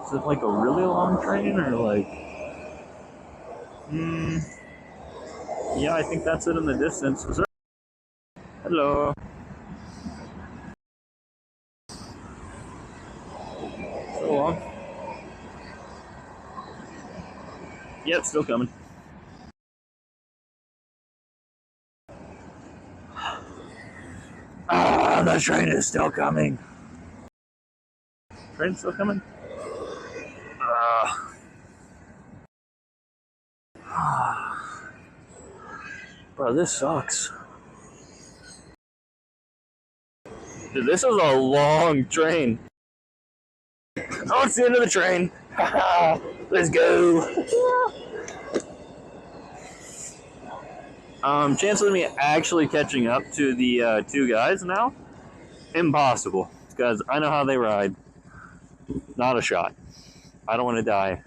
Is it like a really long train or like? Yeah, I think that's it in the distance. Is there? Hello. So long. Yep, still coming. Ah, the train is still coming. Train's still coming? Bro, this sucks. Dude, this is a long train. Oh, it's the end of the train. Let's go. Chance of me actually catching up to the two guys now? Impossible. Because I know how they ride. Not a shot. I don't want to die.